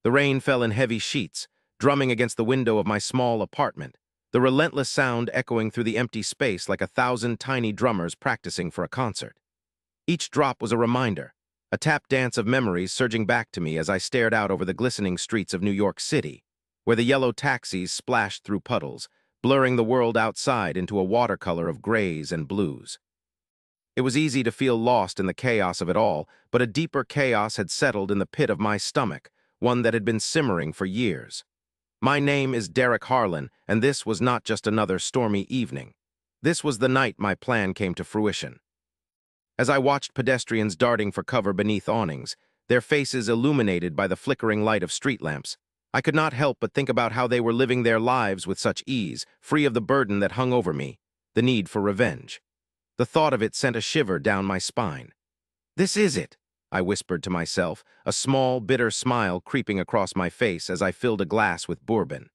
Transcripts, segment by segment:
The rain fell in heavy sheets, drumming against the window of my small apartment, the relentless sound echoing through the empty space like 1,000 tiny drummers practicing for a concert. Each drop was a reminder, a tap dance of memories surging back to me as I stared out over the glistening streets of New York City, where the yellow taxis splashed through puddles, blurring the world outside into a watercolor of grays and blues. It was easy to feel lost in the chaos of it all, but a deeper chaos had settled in the pit of my stomach, one that had been simmering for years. My name is Derek Harlan, and this was not just another stormy evening. This was the night my plan came to fruition. As I watched pedestrians darting for cover beneath awnings, their faces illuminated by the flickering light of street lamps, I could not help but think about how they were living their lives with such ease, free of the burden that hung over me, the need for revenge. The thought of it sent a shiver down my spine. "This is it," I whispered to myself, a small, bitter smile creeping across my face as I filled a glass with bourbon.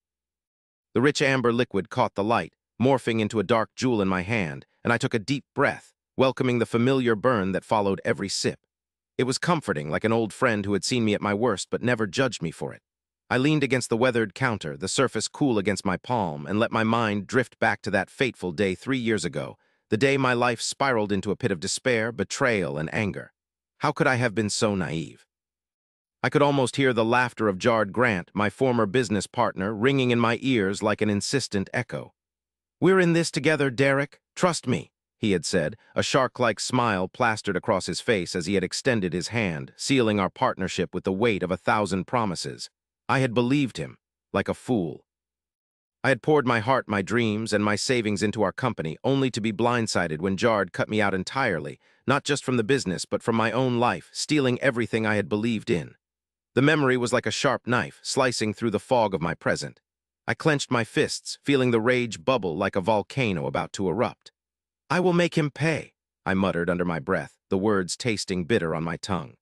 The rich amber liquid caught the light, morphing into a dark jewel in my hand, and I took a deep breath, welcoming the familiar burn that followed every sip. It was comforting, like an old friend who had seen me at my worst but never judged me for it. I leaned against the weathered counter, the surface cool against my palm, and let my mind drift back to that fateful day 3 years ago, the day my life spiraled into a pit of despair, betrayal, and anger. How could I have been so naive? I could almost hear the laughter of Jard Grant, my former business partner, ringing in my ears like an insistent echo. "We're in this together, Derek. Trust me," he had said, a shark-like smile plastered across his face as he had extended his hand, sealing our partnership with the weight of 1,000 promises. I had believed him, like a fool. I had poured my heart, my dreams, and my savings into our company, only to be blindsided when Jard cut me out entirely, not just from the business, but from my own life, stealing everything I had believed in. The memory was like a sharp knife, slicing through the fog of my present. I clenched my fists, feeling the rage bubble like a volcano about to erupt. "I will make him pay," I muttered under my breath, the words tasting bitter on my tongue.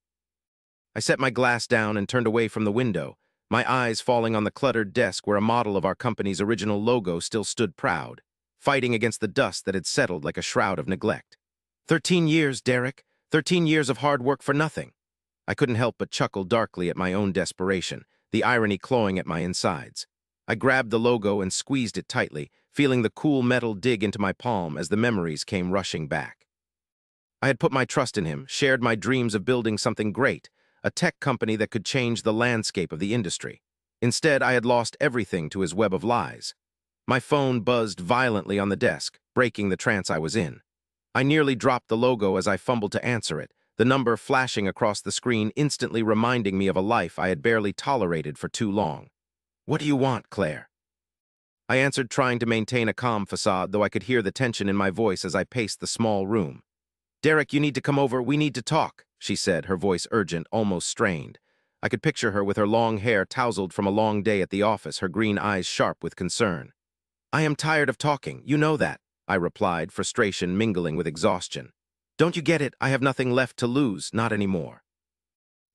I set my glass down and turned away from the window, my eyes falling on the cluttered desk where a model of our company's original logo still stood proud, fighting against the dust that had settled like a shroud of neglect. 13 years, Derek. 13 years of hard work for nothing. I couldn't help but chuckle darkly at my own desperation, the irony clawing at my insides. I grabbed the logo and squeezed it tightly, feeling the cool metal dig into my palm as the memories came rushing back. I had put my trust in him, shared my dreams of building something great, a tech company that could change the landscape of the industry. Instead, I had lost everything to his web of lies. My phone buzzed violently on the desk, breaking the trance I was in. I nearly dropped the logo as I fumbled to answer it, the number flashing across the screen instantly reminding me of a life I had barely tolerated for too long. "What do you want, Claire?" I answered, trying to maintain a calm facade, though I could hear the tension in my voice as I paced the small room. "Derek, you need to come over. We need to talk," she said, her voice urgent, almost strained. I could picture her with her long hair tousled from a long day at the office, her green eyes sharp with concern. "I am tired of talking. You know that," I replied, frustration mingling with exhaustion. "Don't you get it? I have nothing left to lose, not anymore."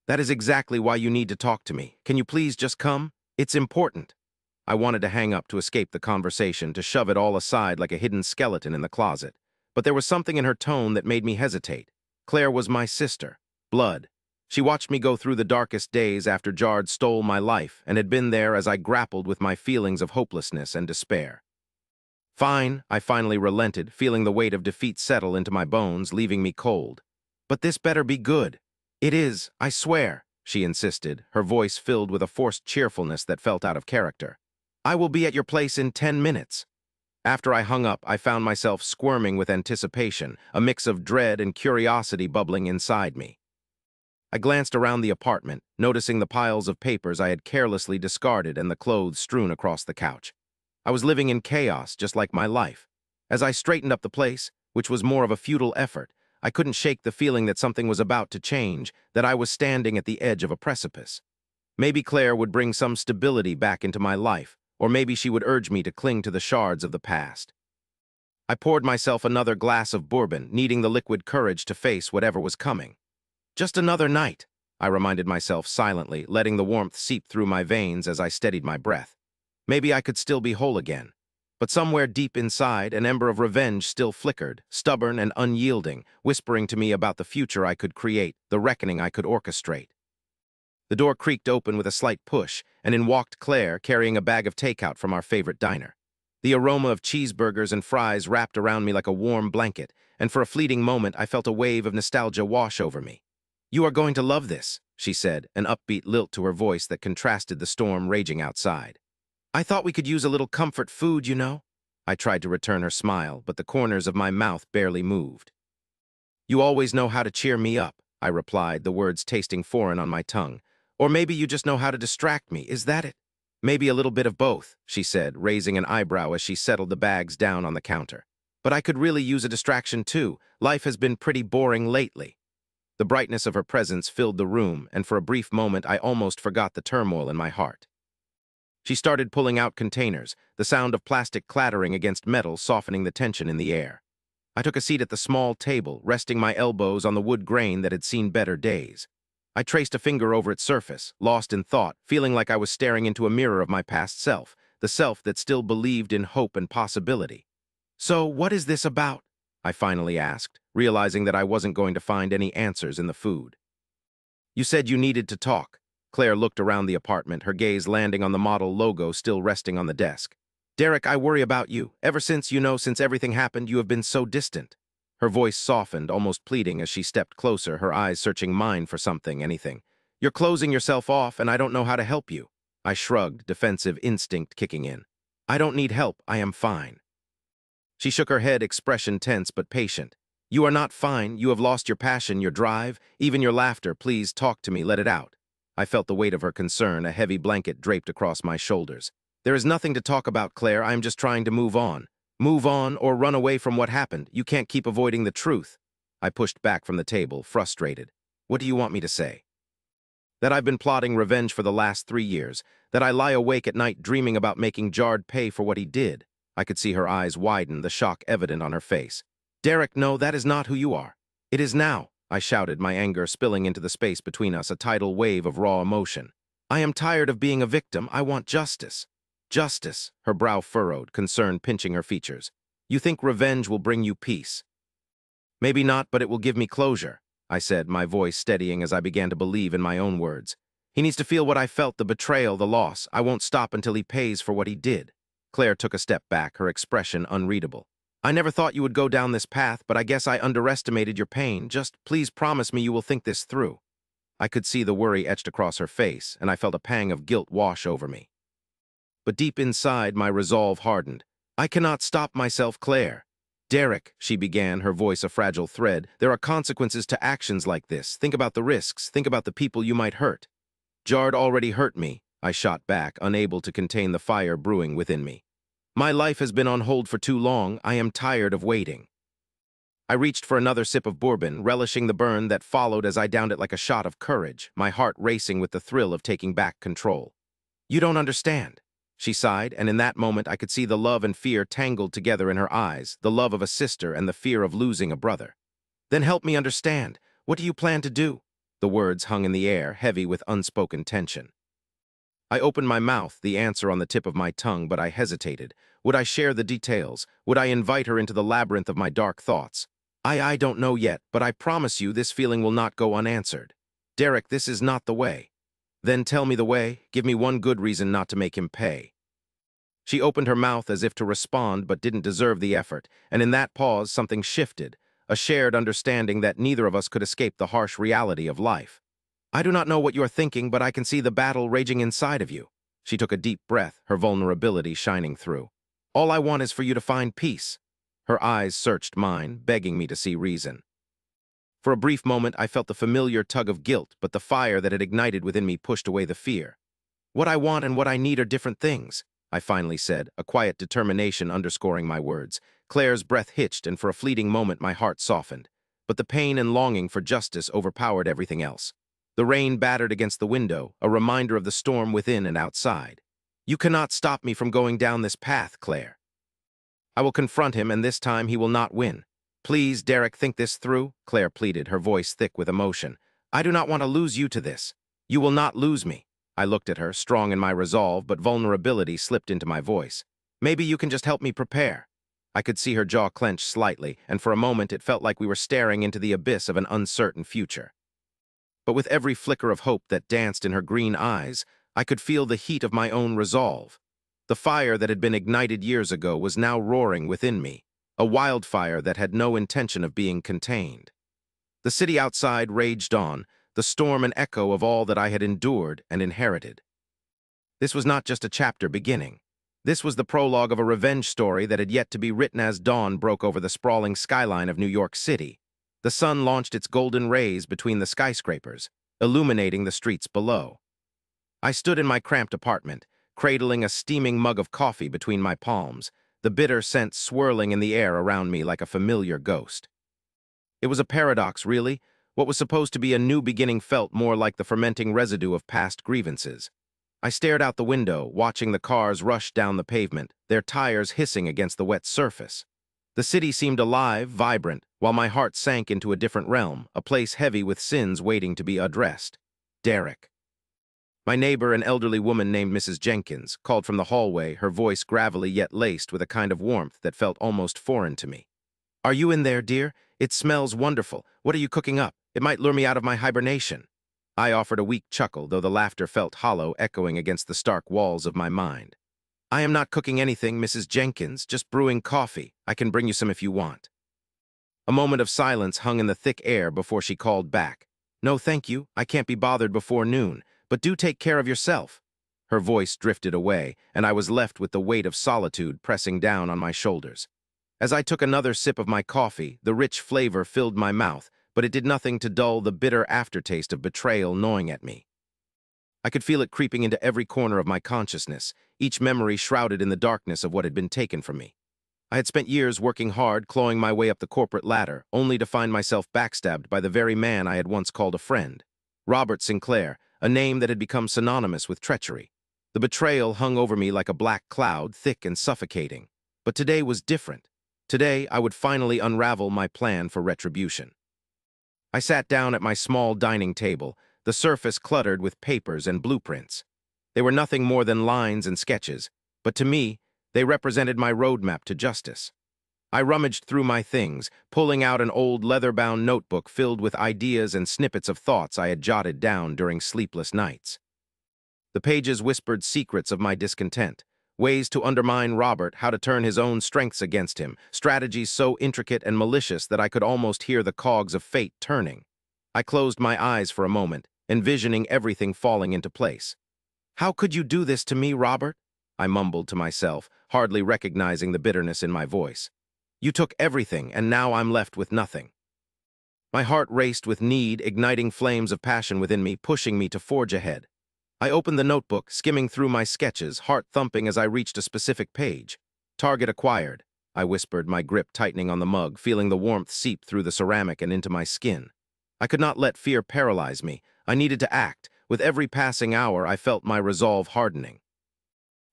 "That is exactly why you need to talk to me. Can you please just come? It's important." I wanted to hang up to escape the conversation, to shove it all aside like a hidden skeleton in the closet. But there was something in her tone that made me hesitate. Claire was my sister, blood. She watched me go through the darkest days after Jard stole my life and had been there as I grappled with my feelings of hopelessness and despair. "Fine," I finally relented, feeling the weight of defeat settle into my bones, leaving me cold. "But this better be good." "It is, I swear," she insisted, her voice filled with a forced cheerfulness that felt out of character. "I will be at your place in 10 minutes. After I hung up, I found myself squirming with anticipation, a mix of dread and curiosity bubbling inside me. I glanced around the apartment, noticing the piles of papers I had carelessly discarded and the clothes strewn across the couch. I was living in chaos, just like my life. As I straightened up the place, which was more of a futile effort, I couldn't shake the feeling that something was about to change, that I was standing at the edge of a precipice. Maybe Claire would bring some stability back into my life, or maybe she would urge me to cling to the shards of the past. I poured myself another glass of bourbon, needing the liquid courage to face whatever was coming. "Just another night," I reminded myself silently, letting the warmth seep through my veins as I steadied my breath. Maybe I could still be whole again. But somewhere deep inside, an ember of revenge still flickered, stubborn and unyielding, whispering to me about the future I could create, the reckoning I could orchestrate. The door creaked open with a slight push, and in walked Claire, carrying a bag of takeout from our favorite diner. The aroma of cheeseburgers and fries wrapped around me like a warm blanket, and for a fleeting moment I felt a wave of nostalgia wash over me. "You are going to love this," she said, an upbeat lilt to her voice that contrasted the storm raging outside. "I thought we could use a little comfort food, you know." I tried to return her smile, but the corners of my mouth barely moved. "You always know how to cheer me up," I replied, the words tasting foreign on my tongue. "Or maybe you just know how to distract me, is that it?" "Maybe a little bit of both," she said, raising an eyebrow as she settled the bags down on the counter. "But I could really use a distraction too. Life has been pretty boring lately." The brightness of her presence filled the room, and for a brief moment I almost forgot the turmoil in my heart. She started pulling out containers, the sound of plastic clattering against metal softening the tension in the air. I took a seat at the small table, resting my elbows on the wood grain that had seen better days. I traced a finger over its surface, lost in thought, feeling like I was staring into a mirror of my past self, the self that still believed in hope and possibility. "So, what is this about?" I finally asked, realizing that I wasn't going to find any answers in the food. "You said you needed to talk." Claire looked around the apartment, her gaze landing on the model logo still resting on the desk. "Derek, I worry about you. Ever since, since everything happened, you have been so distant." Her voice softened, almost pleading as she stepped closer, her eyes searching mine for something, anything. "You're closing yourself off, and I don't know how to help you." I shrugged, defensive instinct kicking in. "I don't need help. I am fine." She shook her head, expression tense but patient. "You are not fine. You have lost your passion, your drive, even your laughter. Please talk to me. Let it out." I felt the weight of her concern, a heavy blanket draped across my shoulders. "There is nothing to talk about, Claire. I am just trying to move on. Move on or run away from what happened. You can't keep avoiding the truth." I pushed back from the table, frustrated. "What do you want me to say?" "That I've been plotting revenge for the last 3 years. That I lie awake at night dreaming about making Jard pay for what he did." I could see her eyes widen, the shock evident on her face. "Derek, no, that is not who you are." "It is now," I shouted, my anger spilling into the space between us, a tidal wave of raw emotion. "I am tired of being a victim. I want justice." "Justice," her brow furrowed, concern pinching her features. "You think revenge will bring you peace?" "Maybe not, but it will give me closure," I said, my voice steadying as I began to believe in my own words. "He needs to feel what I felt, the betrayal, the loss. I won't stop until he pays for what he did." Claire took a step back, her expression unreadable. "I never thought you would go down this path, but I guess I underestimated your pain. Just please promise me you will think this through." I could see the worry etched across her face, and I felt a pang of guilt wash over me. But deep inside, my resolve hardened. "I cannot stop myself, Claire." "Derek," she began, her voice a fragile thread, "there are consequences to actions like this. Think about the risks. Think about the people you might hurt." "Jard already hurt me," I shot back, unable to contain the fire brewing within me. "My life has been on hold for too long. I am tired of waiting." I reached for another sip of bourbon, relishing the burn that followed as I downed it like a shot of courage, my heart racing with the thrill of taking back control. "You don't understand." She sighed, and in that moment I could see the love and fear tangled together in her eyes, the love of a sister and the fear of losing a brother. "Then help me understand. What do you plan to do?" The words hung in the air, heavy with unspoken tension. I opened my mouth, the answer on the tip of my tongue, but I hesitated. Would I share the details? Would I invite her into the labyrinth of my dark thoughts? I don't know yet, but I promise you this feeling will not go unanswered." "Derek, this is not the way." "Then tell me the way. Give me one good reason not to make him pay." She opened her mouth as if to respond but didn't deserve the effort, and in that pause something shifted, a shared understanding that neither of us could escape the harsh reality of life. "I do not know what you are thinking, but I can see the battle raging inside of you." She took a deep breath, her vulnerability shining through. "All I want is for you to find peace." Her eyes searched mine, begging me to see reason. For a brief moment, I felt the familiar tug of guilt, but the fire that had ignited within me pushed away the fear. "What I want and what I need are different things," I finally said, a quiet determination underscoring my words. Claire's breath hitched, and for a fleeting moment my heart softened. But the pain and longing for justice overpowered everything else. The rain battered against the window, a reminder of the storm within and outside. "You cannot stop me from going down this path, Claire." "I will confront him, and this time he will not win." "Please, Derek, think this through," Claire pleaded, her voice thick with emotion. "I do not want to lose you to this." "You will not lose me." I looked at her, strong in my resolve, but vulnerability slipped into my voice. "Maybe you can just help me prepare." I could see her jaw clench slightly, and for a moment it felt like we were staring into the abyss of an uncertain future. but with every flicker of hope that danced in her green eyes, I could feel the heat of my own resolve. The fire that had been ignited years ago was now roaring within me, a wildfire that had no intention of being contained. The city outside raged on, the storm and echo of all that I had endured and inherited. This was not just a chapter beginning. This was the prologue of a revenge story that had yet to be written as dawn broke over the sprawling skyline of New York City. The sun launched its golden rays between the skyscrapers, illuminating the streets below. I stood in my cramped apartment, cradling a steaming mug of coffee between my palms, the bitter scent swirling in the air around me like a familiar ghost. It was a paradox, really. What was supposed to be a new beginning felt more like the fermenting residue of past grievances. I stared out the window, watching the cars rush down the pavement, their tires hissing against the wet surface. The city seemed alive, vibrant, while my heart sank into a different realm, a place heavy with sins waiting to be addressed. Derek. My neighbor, an elderly woman named Mrs. Jenkins, called from the hallway, her voice gravelly yet laced with a kind of warmth that felt almost foreign to me. "Are you in there, dear? It smells wonderful. What are you cooking up? It might lure me out of my hibernation." I offered a weak chuckle, though the laughter felt hollow, echoing against the stark walls of my mind. "I am not cooking anything, Mrs. Jenkins, just brewing coffee. I can bring you some if you want." A moment of silence hung in the thick air before she called back. "No, thank you. I can't be bothered before noon, but do take care of yourself." Her voice drifted away, and I was left with the weight of solitude pressing down on my shoulders. As I took another sip of my coffee, the rich flavor filled my mouth, but it did nothing to dull the bitter aftertaste of betrayal gnawing at me. I could feel it creeping into every corner of my consciousness, each memory shrouded in the darkness of what had been taken from me. I had spent years working hard, clawing my way up the corporate ladder, only to find myself backstabbed by the very man I had once called a friend. Robert Sinclair, a name that had become synonymous with treachery. The betrayal hung over me like a black cloud, thick and suffocating. But today was different. Today, I would finally unravel my plan for retribution. I sat down at my small dining table, the surface cluttered with papers and blueprints. They were nothing more than lines and sketches, but to me, they represented my roadmap to justice. I rummaged through my things, pulling out an old leather-bound notebook filled with ideas and snippets of thoughts I had jotted down during sleepless nights. The pages whispered secrets of my discontent, ways to undermine Robert, how to turn his own strengths against him, strategies so intricate and malicious that I could almost hear the cogs of fate turning. I closed my eyes for a moment, envisioning everything falling into place. "How could you do this to me, Robert?" I mumbled to myself, hardly recognizing the bitterness in my voice. "You took everything, and now I'm left with nothing." My heart raced with need, igniting flames of passion within me, pushing me to forge ahead. I opened the notebook, skimming through my sketches, heart thumping as I reached a specific page. "Target acquired," I whispered, my grip tightening on the mug, feeling the warmth seep through the ceramic and into my skin. I could not let fear paralyze me. I needed to act. With every passing hour, I felt my resolve hardening.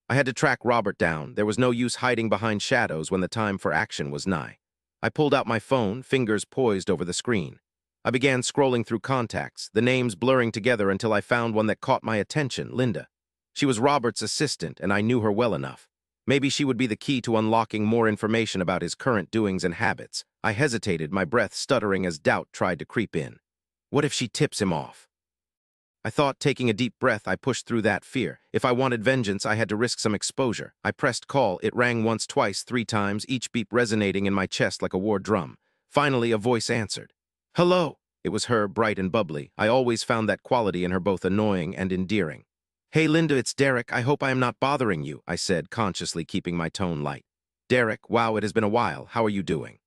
I had to track Robert down. There was no use hiding behind shadows when the time for action was nigh. I pulled out my phone, fingers poised over the screen. I began scrolling through contacts, the names blurring together until I found one that caught my attention, Linda. She was Robert's assistant, and I knew her well enough. Maybe she would be the key to unlocking more information about his current doings and habits. I hesitated, my breath stuttering as doubt tried to creep in. What if she tips him off? I thought, taking a deep breath, I pushed through that fear. If I wanted vengeance, I had to risk some exposure. I pressed call. It rang once, twice, 3 times, each beep resonating in my chest like a war drum. Finally, a voice answered. "Hello." It was her, bright and bubbly. I always found that quality in her both annoying and endearing. "Hey, Linda, it's Derek. I hope I am not bothering you," I said, consciously keeping my tone light. "Derek, wow, it has been a while. How are you doing?"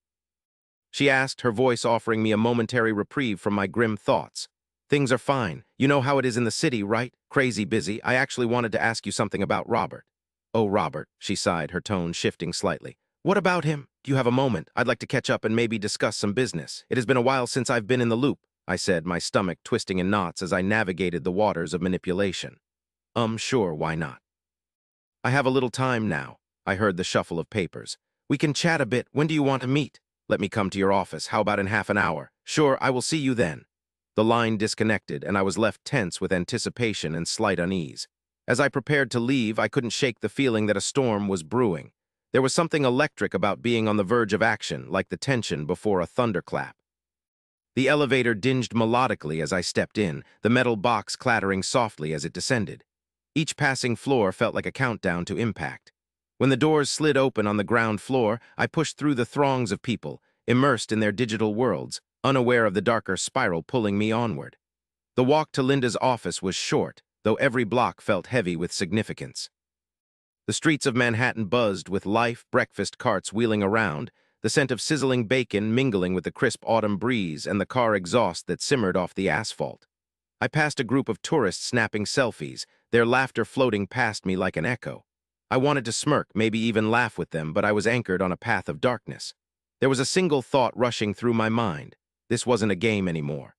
She asked, her voice offering me a momentary reprieve from my grim thoughts. "Things are fine. You know how it is in the city, right? Crazy busy. I actually wanted to ask you something about Robert." "Oh, Robert," she sighed, her tone shifting slightly. "What about him? Do you have a moment? I'd like to catch up and maybe discuss some business. It has been a while since I've been in the loop," I said, my stomach twisting in knots as I navigated the waters of manipulation. Sure, why not?" "I have a little time now." I heard the shuffle of papers. "We can chat a bit. When do you want to meet?" "Let me come to your office. How about in half an hour?" "Sure, I will see you then." The line disconnected, and I was left tense with anticipation and slight unease. As I prepared to leave, I couldn't shake the feeling that a storm was brewing. There was something electric about being on the verge of action, like the tension before a thunderclap. The elevator dinged melodically as I stepped in, the metal box clattering softly as it descended. Each passing floor felt like a countdown to impact. When the doors slid open on the ground floor, I pushed through the throngs of people, immersed in their digital worlds, unaware of the darker spiral pulling me onward. The walk to Linda's office was short, though every block felt heavy with significance. The streets of Manhattan buzzed with life, breakfast carts wheeling around, the scent of sizzling bacon mingling with the crisp autumn breeze and the car exhaust that simmered off the asphalt. I passed a group of tourists snapping selfies, their laughter floating past me like an echo. I wanted to smirk, maybe even laugh with them, but I was anchored on a path of darkness. There was a single thought rushing through my mind. This wasn't a game anymore.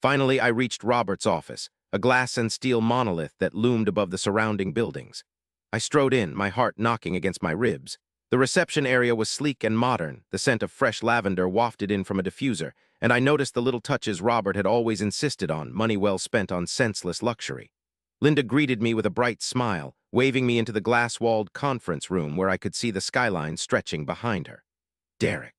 Finally, I reached Robert's office, a glass and steel monolith that loomed above the surrounding buildings. I strode in, my heart knocking against my ribs. The reception area was sleek and modern, the scent of fresh lavender wafted in from a diffuser, and I noticed the little touches Robert had always insisted on, money well spent on senseless luxury. Linda greeted me with a bright smile, waving me into the glass-walled conference room where I could see the skyline stretching behind her. Derek.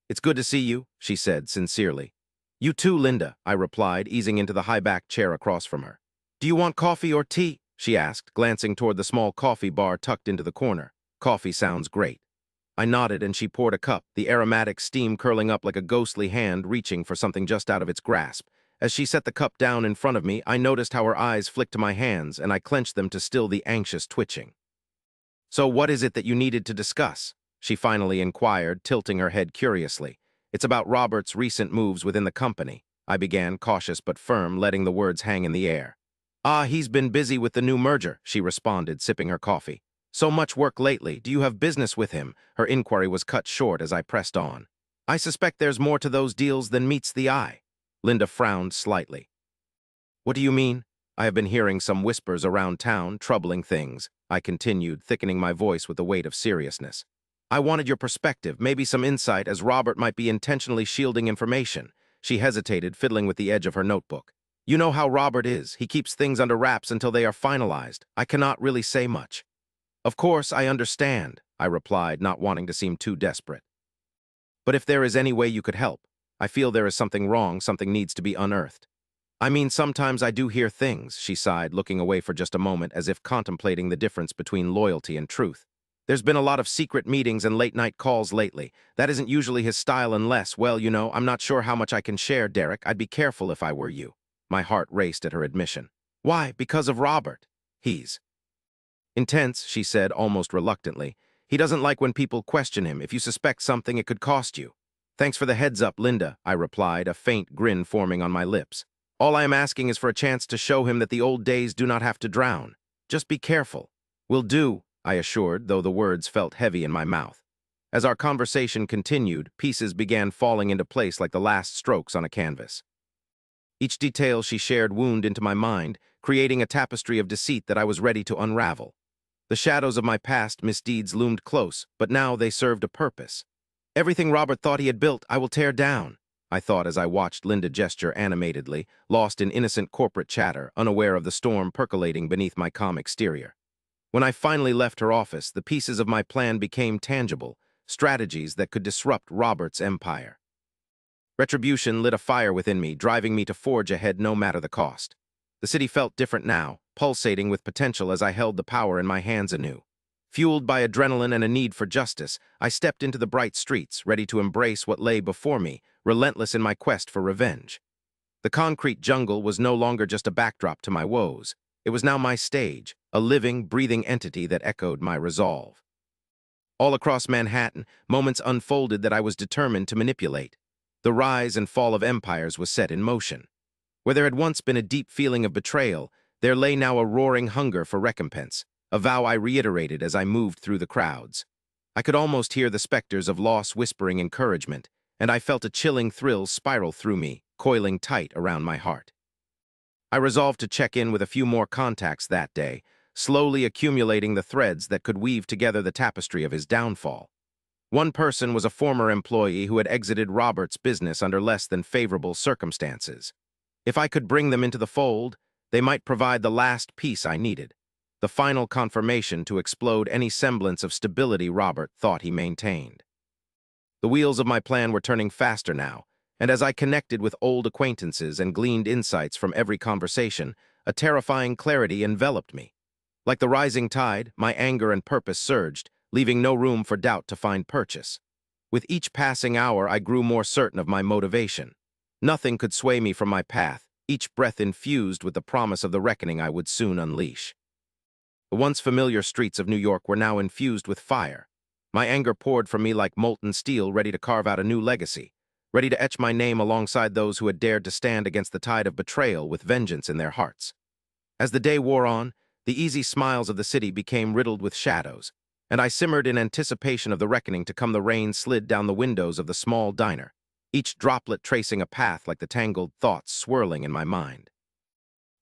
"It's good to see you," she said sincerely. "You too, Linda," I replied, easing into the high-backed chair across from her. "Do you want coffee or tea?" she asked, glancing toward the small coffee bar tucked into the corner. "Coffee sounds great." I nodded and she poured a cup, the aromatic steam curling up like a ghostly hand reaching for something just out of its grasp. As she set the cup down in front of me, I noticed how her eyes flicked to my hands, and I clenched them to still the anxious twitching. "So what is it that you needed to discuss?" she finally inquired, tilting her head curiously. "It's about Robert's recent moves within the company," I began, cautious but firm, letting the words hang in the air. "Ah, he's been busy with the new merger," she responded, sipping her coffee. "So much work lately. Do you have business with him?" Her inquiry was cut short as I pressed on. "I suspect there's more to those deals than meets the eye." Linda frowned slightly. "What do you mean?" "I have been hearing some whispers around town, troubling things," I continued, thickening my voice with the weight of seriousness. "I wanted your perspective, maybe some insight, as Robert might be intentionally shielding information." She hesitated, fiddling with the edge of her notebook. "You know how Robert is. He keeps things under wraps until they are finalized. I cannot really say much." "Of course, I understand," I replied, not wanting to seem too desperate. "But if there is any way you could help, I feel there is something wrong, something needs to be unearthed." "I mean, sometimes I do hear things," she sighed, looking away for just a moment as if contemplating the difference between loyalty and truth. "There's been a lot of secret meetings and late-night calls lately. That isn't usually his style unless, well, I'm not sure how much I can share, Derek. I'd be careful if I were you." My heart raced at her admission. "Why? Because of Robert. He's intense," she said, almost reluctantly. "He doesn't like when people question him. If you suspect something, it could cost you." "Thanks for the heads up, Linda," I replied, a faint grin forming on my lips. "All I am asking is for a chance to show him that the old days do not have to drown. Just be careful." "Will do," I assured, though the words felt heavy in my mouth. As our conversation continued, pieces began falling into place like the last strokes on a canvas. Each detail she shared wound into my mind, creating a tapestry of deceit that I was ready to unravel. The shadows of my past misdeeds loomed close, but now they served a purpose. "Everything Robert thought he had built, I will tear down," I thought as I watched Linda gesture animatedly, lost in innocent corporate chatter, unaware of the storm percolating beneath my calm exterior. When I finally left her office, the pieces of my plan became tangible, strategies that could disrupt Robert's empire. Retribution lit a fire within me, driving me to forge ahead no matter the cost. The city felt different now, pulsating with potential as I held the power in my hands anew. Fueled by adrenaline and a need for justice, I stepped into the bright streets, ready to embrace what lay before me, relentless in my quest for revenge. The concrete jungle was no longer just a backdrop to my woes. It was now my stage, a living, breathing entity that echoed my resolve. All across Manhattan, moments unfolded that I was determined to manipulate. The rise and fall of empires was set in motion. Where there had once been a deep feeling of betrayal, there lay now a roaring hunger for recompense, a vow I reiterated as I moved through the crowds. I could almost hear the specters of loss whispering encouragement, and I felt a chilling thrill spiral through me, coiling tight around my heart. I resolved to check in with a few more contacts that day, slowly accumulating the threads that could weave together the tapestry of his downfall. One person was a former employee who had exited Robert's business under less than favorable circumstances. If I could bring them into the fold, they might provide the last piece I needed, the final confirmation to explode any semblance of stability Robert thought he maintained. The wheels of my plan were turning faster now, And as I connected with old acquaintances and gleaned insights from every conversation, a terrifying clarity enveloped me. Like the rising tide, my anger and purpose surged, leaving no room for doubt to find purchase. With each passing hour, I grew more certain of my motivation. Nothing could sway me from my path, each breath infused with the promise of the reckoning I would soon unleash. The once familiar streets of New York were now infused with fire. My anger poured from me like molten steel, ready to carve out a new legacy, ready to etch my name alongside those who had dared to stand against the tide of betrayal with vengeance in their hearts. As the day wore on, the easy smiles of the city became riddled with shadows, and I simmered in anticipation of the reckoning to come. The rain slid down the windows of the small diner, each droplet tracing a path like the tangled thoughts swirling in my mind.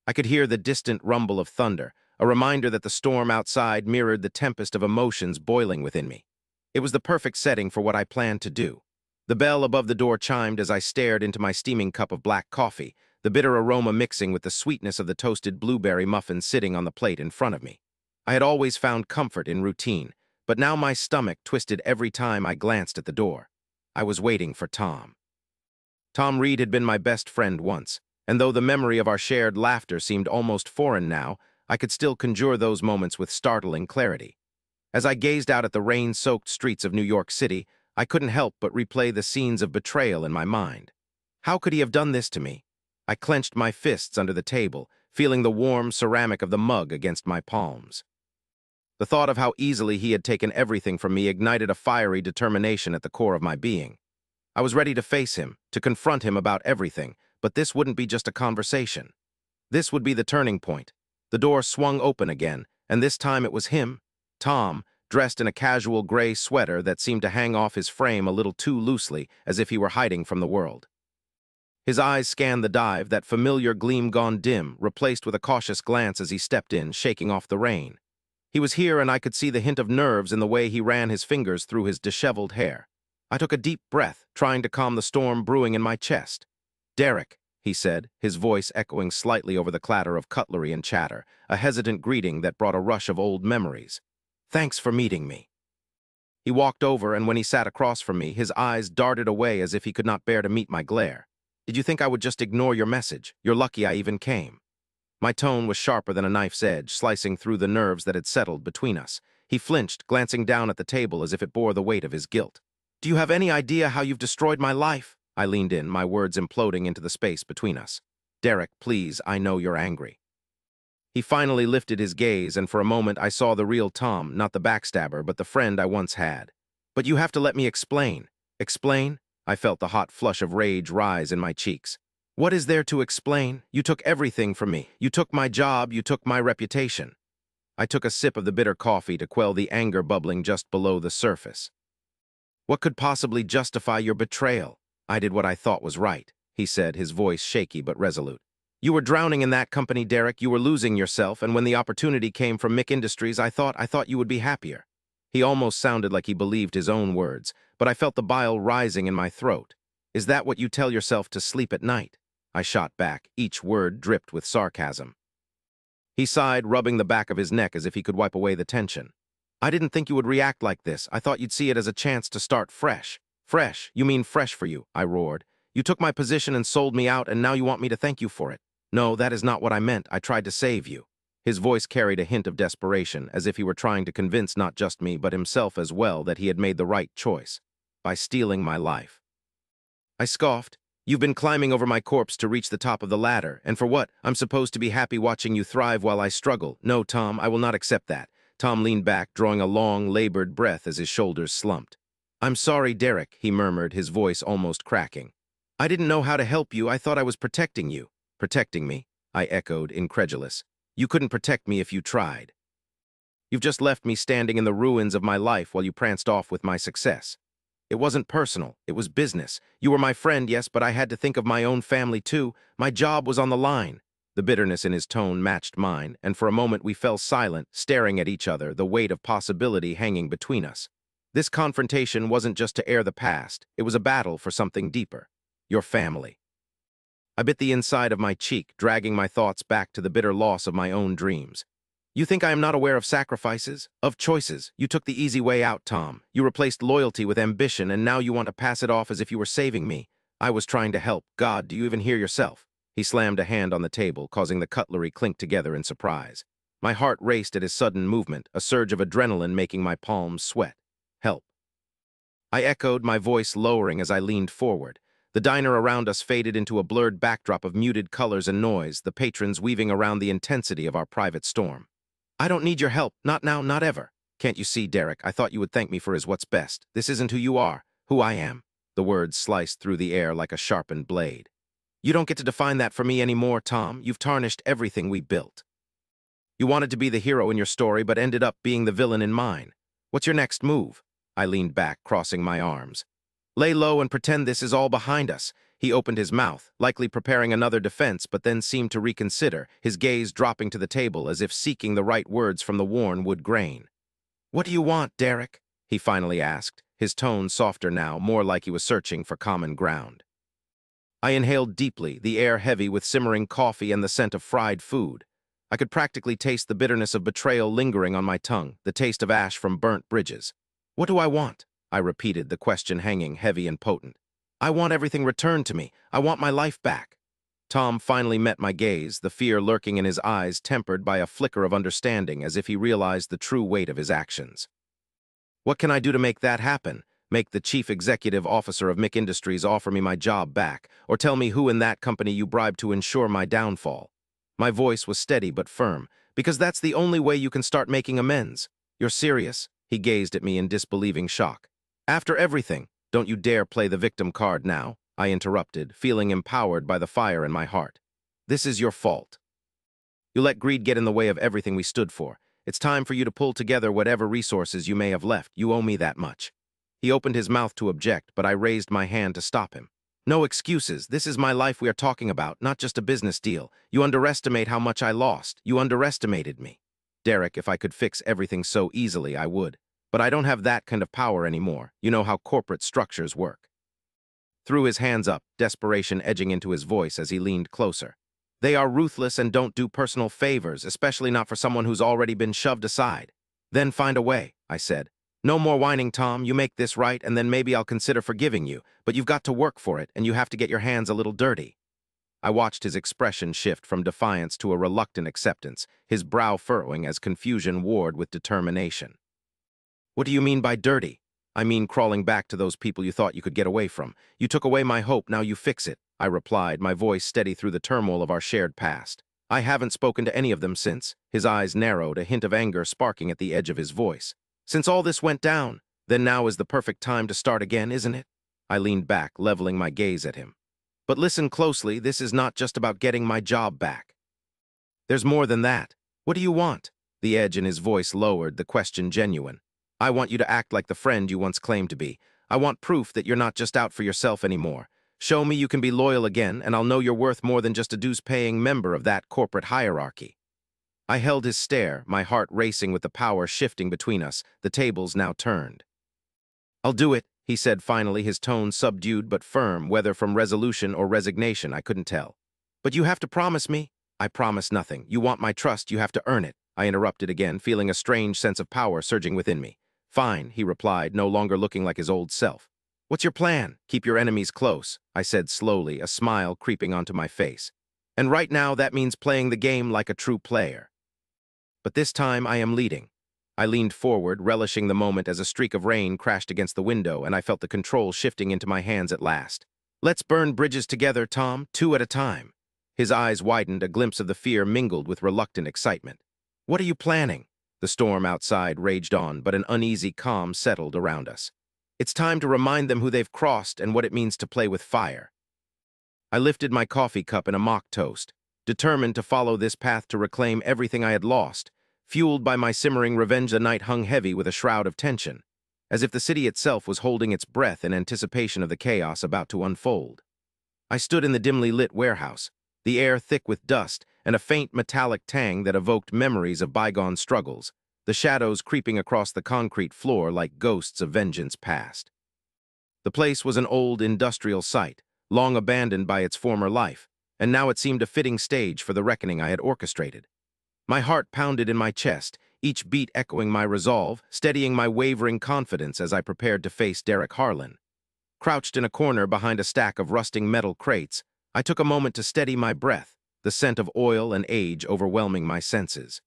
I could hear the distant rumble of thunder, a reminder that the storm outside mirrored the tempest of emotions boiling within me. It was the perfect setting for what I planned to do. The bell above the door chimed as I stared into my steaming cup of black coffee, the bitter aroma mixing with the sweetness of the toasted blueberry muffin sitting on the plate in front of me. I had always found comfort in routine, but now my stomach twisted every time I glanced at the door. I was waiting for Tom. Tom Reed had been my best friend once, and though the memory of our shared laughter seemed almost foreign now, I could still conjure those moments with startling clarity. As I gazed out at the rain-soaked streets of New York City, I couldn't help but replay the scenes of betrayal in my mind. How could he have done this to me? I clenched my fists under the table, feeling the warm ceramic of the mug against my palms. The thought of how easily he had taken everything from me ignited a fiery determination at the core of my being. I was ready to face him, to confront him about everything, but this wouldn't be just a conversation. This would be the turning point. The door swung open again, and this time it was him, Tom, dressed in a casual gray sweater that seemed to hang off his frame a little too loosely, as if he were hiding from the world. His eyes scanned the dive, that familiar gleam gone dim, replaced with a cautious glance as he stepped in, shaking off the rain. He was here, and I could see the hint of nerves in the way he ran his fingers through his disheveled hair. I took a deep breath, trying to calm the storm brewing in my chest. "Derek," he said, his voice echoing slightly over the clatter of cutlery and chatter, a hesitant greeting that brought a rush of old memories. "Thanks for meeting me." He walked over, and when he sat across from me, his eyes darted away as if he could not bear to meet my glare. "Did you think I would just ignore your message? You're lucky I even came." My tone was sharper than a knife's edge, slicing through the nerves that had settled between us. He flinched, glancing down at the table as if it bore the weight of his guilt. "Do you have any idea how you've destroyed my life?" I leaned in, my words imploding into the space between us. "Derek, please, I know you're angry." He finally lifted his gaze, and for a moment I saw the real Tom, not the backstabber, but the friend I once had. "But you have to let me explain." "Explain?" I felt the hot flush of rage rise in my cheeks. "What is there to explain? You took everything from me. You took my job, you took my reputation." I took a sip of the bitter coffee to quell the anger bubbling just below the surface. "What could possibly justify your betrayal?" "I did what I thought was right," he said, his voice shaky but resolute. "You were drowning in that company, Derek. You were losing yourself, and when the opportunity came from Mick Industries, I thought you would be happier." He almost sounded like he believed his own words, but I felt the bile rising in my throat. "Is that what you tell yourself to sleep at night?" I shot back, each word dripped with sarcasm. He sighed, rubbing the back of his neck as if he could wipe away the tension. "I didn't think you would react like this. I thought you'd see it as a chance to start fresh." "Fresh? You mean fresh for you," I roared. "You took my position and sold me out, and now you want me to thank you for it." "No, that is not what I meant. I tried to save you." His voice carried a hint of desperation, as if he were trying to convince not just me, but himself as well, that he had made the right choice by stealing my life. I scoffed. "You've been climbing over my corpse to reach the top of the ladder, and for what? I'm supposed to be happy watching you thrive while I struggle. No, Tom, I will not accept that." Tom leaned back, drawing a long, labored breath as his shoulders slumped. "I'm sorry, Derek," he murmured, his voice almost cracking. "I didn't know how to help you. I thought I was protecting you." "Protecting me?" I echoed, incredulous. "You couldn't protect me if you tried. You've just left me standing in the ruins of my life while you pranced off with my success. It wasn't personal, it was business. You were my friend, yes, but I had to think of my own family too. My job was on the line." The bitterness in his tone matched mine, and for a moment we fell silent, staring at each other, the weight of possibility hanging between us. This confrontation wasn't just to air the past, it was a battle for something deeper. Your family. I bit the inside of my cheek, dragging my thoughts back to the bitter loss of my own dreams. "You think I am not aware of sacrifices, of choices? You took the easy way out, Tom. You replaced loyalty with ambition, and now you want to pass it off as if you were saving me." I was trying to help. God, do you even hear yourself? He slammed a hand on the table, causing the cutlery clink together in surprise. My heart raced at his sudden movement, a surge of adrenaline making my palms sweat. Help. I echoed, my voice lowering as I leaned forward. The diner around us faded into a blurred backdrop of muted colors and noise, the patrons weaving around the intensity of our private storm. I don't need your help, not now, not ever. Can't you see, Derek? I thought you would thank me for his what's best. This isn't who you are, who I am. The words sliced through the air like a sharpened blade. You don't get to define that for me anymore, Tom. You've tarnished everything we built. You wanted to be the hero in your story, but ended up being the villain in mine. What's your next move? I leaned back, crossing my arms. Lay low and pretend this is all behind us. He opened his mouth, likely preparing another defense, but then seemed to reconsider, his gaze dropping to the table as if seeking the right words from the worn wood grain. What do you want, Derek? He finally asked, his tone softer now, more like he was searching for common ground. I inhaled deeply, the air heavy with simmering coffee and the scent of fried food. I could practically taste the bitterness of betrayal lingering on my tongue, the taste of ash from burnt bridges. What do I want? I repeated, the question hanging heavy and potent. I want everything returned to me. I want my life back. Tom finally met my gaze, the fear lurking in his eyes tempered by a flicker of understanding as if he realized the true weight of his actions. What can I do to make that happen? Make the chief executive officer of Mick Industries offer me my job back, or tell me who in that company you bribed to ensure my downfall. My voice was steady but firm, because that's the only way you can start making amends. You're serious? He gazed at me in disbelieving shock. After everything, don't you dare play the victim card now, I interrupted, feeling empowered by the fire in my heart. This is your fault. You let greed get in the way of everything we stood for. It's time for you to pull together whatever resources you may have left. You owe me that much. He opened his mouth to object, but I raised my hand to stop him. No excuses. This is my life we are talking about, not just a business deal. You underestimate how much I lost. You underestimated me. Derek, if I could fix everything so easily, I would. But I don't have that kind of power anymore. You know how corporate structures work. Threw his hands up, desperation edging into his voice as he leaned closer. They are ruthless and don't do personal favors, especially not for someone who's already been shoved aside. Then find a way, I said. No more whining, Tom. You make this right, and then maybe I'll consider forgiving you. But you've got to work for it, and you have to get your hands a little dirty. I watched his expression shift from defiance to a reluctant acceptance, his brow furrowing as confusion warred with determination. What do you mean by dirty? I mean crawling back to those people you thought you could get away from. You took away my hope, now you fix it, I replied, my voice steady through the turmoil of our shared past. I haven't spoken to any of them since. His eyes narrowed, a hint of anger sparking at the edge of his voice. Since all this went down, then now is the perfect time to start again, isn't it? I leaned back, leveling my gaze at him. But listen closely, this is not just about getting my job back. There's more than that. What do you want? The edge in his voice lowered, the question genuine. I want you to act like the friend you once claimed to be. I want proof that you're not just out for yourself anymore. Show me you can be loyal again, and I'll know you're worth more than just a dues-paying member of that corporate hierarchy. I held his stare, my heart racing with the power shifting between us, the tables now turned. I'll do it, he said finally, his tone subdued but firm, whether from resolution or resignation, I couldn't tell. But you have to promise me. I promise nothing. You want my trust, you have to earn it. I interrupted again, feeling a strange sense of power surging within me. Fine, he replied, no longer looking like his old self. What's your plan? Keep your enemies close, I said slowly, a smile creeping onto my face. And right now that means playing the game like a true player. But this time I am leading. I leaned forward, relishing the moment as a streak of rain crashed against the window and I felt the control shifting into my hands at last. Let's burn bridges together, Tom, 2 at a time. His eyes widened, a glimpse of the fear mingled with reluctant excitement. What are you planning? The storm outside raged on, but an uneasy calm settled around us. It's time to remind them who they've crossed and what it means to play with fire. I lifted my coffee cup in a mock toast, determined to follow this path to reclaim everything I had lost. Fueled by my simmering revenge, the night hung heavy with a shroud of tension, as if the city itself was holding its breath in anticipation of the chaos about to unfold. I stood in the dimly lit warehouse, the air thick with dust and a faint metallic tang that evoked memories of bygone struggles, the shadows creeping across the concrete floor like ghosts of vengeance past. The place was an old industrial site, long abandoned by its former life, and now it seemed a fitting stage for the reckoning I had orchestrated. My heart pounded in my chest, each beat echoing my resolve, steadying my wavering confidence as I prepared to face Derek Harlan. Crouched in a corner behind a stack of rusting metal crates, I took a moment to steady my breath, the scent of oil and age overwhelming my senses.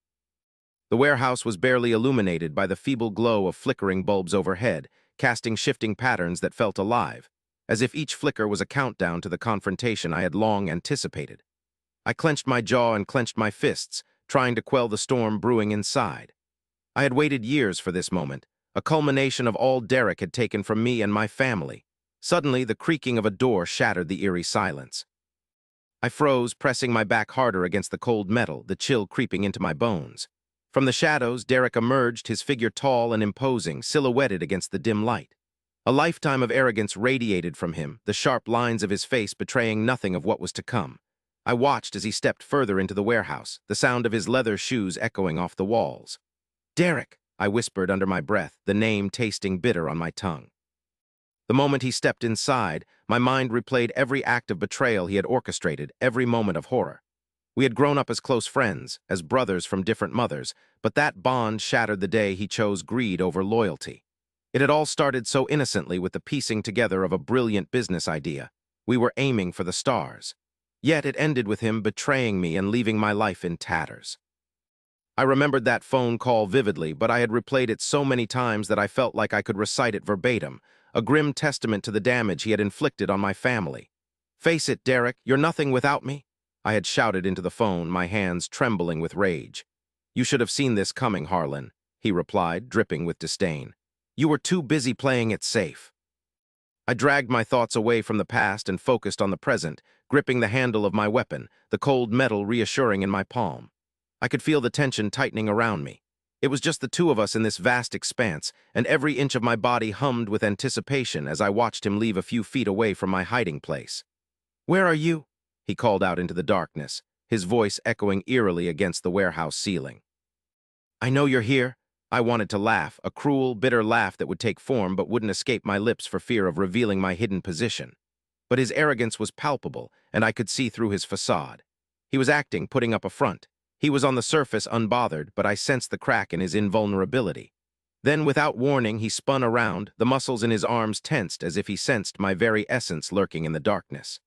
The warehouse was barely illuminated by the feeble glow of flickering bulbs overhead, casting shifting patterns that felt alive, as if each flicker was a countdown to the confrontation I had long anticipated. I clenched my jaw and clenched my fists, trying to quell the storm brewing inside. I had waited years for this moment, a culmination of all Derek had taken from me and my family. Suddenly, the creaking of a door shattered the eerie silence. I froze, pressing my back harder against the cold metal, the chill creeping into my bones. From the shadows, Derek emerged, his figure tall and imposing, silhouetted against the dim light. A lifetime of arrogance radiated from him, the sharp lines of his face betraying nothing of what was to come. I watched as he stepped further into the warehouse, the sound of his leather shoes echoing off the walls. "Derek," I whispered under my breath, the name tasting bitter on my tongue. The moment he stepped inside, my mind replayed every act of betrayal he had orchestrated, every moment of horror. We had grown up as close friends, as brothers from different mothers, but that bond shattered the day he chose greed over loyalty. It had all started so innocently with the piecing together of a brilliant business idea. We were aiming for the stars. Yet it ended with him betraying me and leaving my life in tatters. I remembered that phone call vividly, but I had replayed it so many times that I felt like I could recite it verbatim, a grim testament to the damage he had inflicted on my family. "Face it, Derek, you're nothing without me," I had shouted into the phone, my hands trembling with rage. "You should have seen this coming, Harlan," he replied, dripping with disdain. "You were too busy playing it safe." I dragged my thoughts away from the past and focused on the present, gripping the handle of my weapon, the cold metal reassuring in my palm. I could feel the tension tightening around me. It was just the two of us in this vast expanse, and every inch of my body hummed with anticipation as I watched him leave a few feet away from my hiding place. "Where are you?" he called out into the darkness, his voice echoing eerily against the warehouse ceiling. "I know you're here." I wanted to laugh, a cruel, bitter laugh that would take form but wouldn't escape my lips for fear of revealing my hidden position. But his arrogance was palpable, and I could see through his facade. He was acting, putting up a front. He was on the surface unbothered, but I sensed the crack in his invulnerability. Then, without warning, he spun around, the muscles in his arms tensed as if he sensed my very essence lurking in the darkness.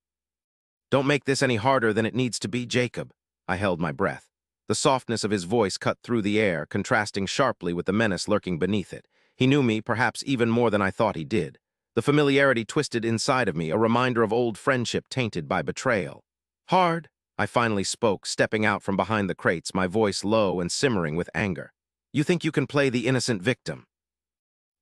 "Don't make this any harder than it needs to be, Jacob." I held my breath. The softness of his voice cut through the air, contrasting sharply with the menace lurking beneath it. He knew me, perhaps even more than I thought he did. The familiarity twisted inside of me, a reminder of old friendship tainted by betrayal. "Hard," I finally spoke, stepping out from behind the crates, my voice low and simmering with anger. "You think you can play the innocent victim?"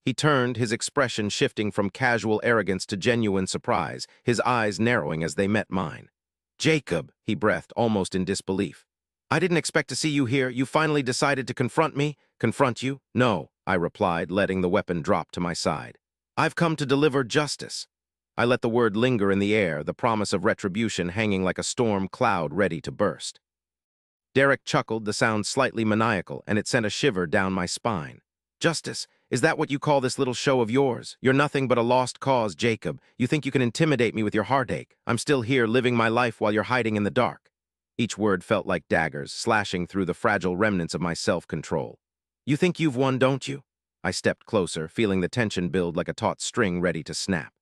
He turned, his expression shifting from casual arrogance to genuine surprise, his eyes narrowing as they met mine. "Jacob," he breathed, almost in disbelief. "I didn't expect to see you here. You finally decided to confront me?" "Confront you? No," I replied, letting the weapon drop to my side. "I've come to deliver justice." I let the word linger in the air, the promise of retribution hanging like a storm cloud ready to burst. Derek chuckled, the sound slightly maniacal, and it sent a shiver down my spine. "Justice? Is that what you call this little show of yours? You're nothing but a lost cause, Jacob. You think you can intimidate me with your heartache. I'm still here living my life while you're hiding in the dark." Each word felt like daggers, slashing through the fragile remnants of my self-control. "You think you've won, don't you?" I stepped closer, feeling the tension build like a taut string ready to snap.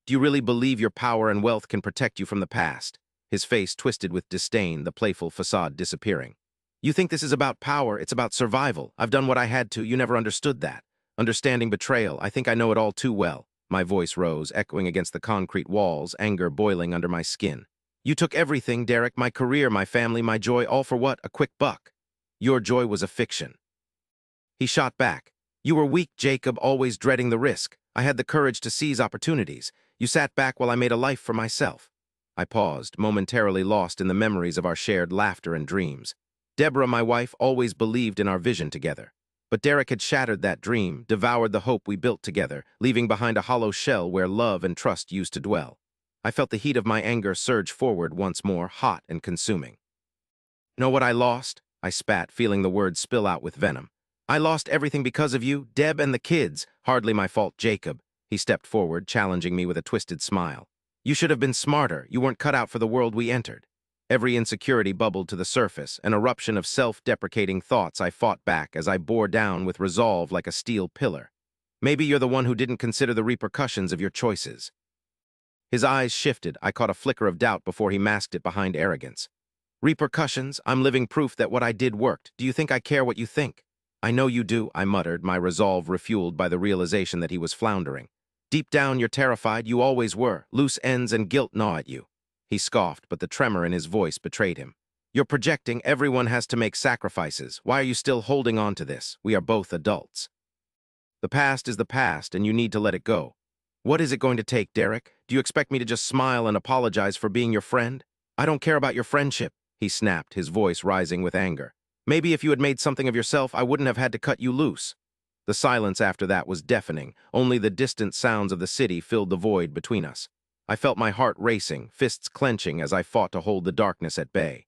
"Do you really believe your power and wealth can protect you from the past?" His face twisted with disdain, the playful facade disappearing. "You think this is about power, it's about survival. I've done what I had to, you never understood that. Understanding betrayal, I think I know it all too well." My voice rose, echoing against the concrete walls, anger boiling under my skin. "You took everything, Derek, my career, my family, my joy, all for what? A quick buck. Your joy was a fiction." He shot back. "You were weak, Jacob, always dreading the risk. I had the courage to seize opportunities. You sat back while I made a life for myself." I paused, momentarily lost in the memories of our shared laughter and dreams. Deborah, my wife, always believed in our vision together. But Derek had shattered that dream, devoured the hope we built together, leaving behind a hollow shell where love and trust used to dwell. I felt the heat of my anger surge forward once more, hot and consuming. "Know what I lost?" I spat, feeling the words spill out with venom. "I lost everything because of you, Deb and the kids. Hardly my fault, Jacob." He stepped forward, challenging me with a twisted smile. "You should have been smarter. You weren't cut out for the world we entered." Every insecurity bubbled to the surface, an eruption of self-deprecating thoughts I fought back as I bore down with resolve like a steel pillar. Maybe you're the one who didn't consider the repercussions of your choices. His eyes shifted. I caught a flicker of doubt before he masked it behind arrogance. Repercussions? I'm living proof that what I did worked. Do you think I care what you think? I know you do, I muttered, my resolve refueled by the realization that he was floundering. Deep down, you're terrified. You always were. Loose ends and guilt gnaw at you. He scoffed, but the tremor in his voice betrayed him. You're projecting. Everyone has to make sacrifices. Why are you still holding on to this? We are both adults. The past is the past, and you need to let it go. What is it going to take, Derek? Do you expect me to just smile and apologize for being your friend? I don't care about your friendship, he snapped, his voice rising with anger. Maybe if you had made something of yourself, I wouldn't have had to cut you loose. The silence after that was deafening. Only the distant sounds of the city filled the void between us. I felt my heart racing, fists clenching as I fought to hold the darkness at bay.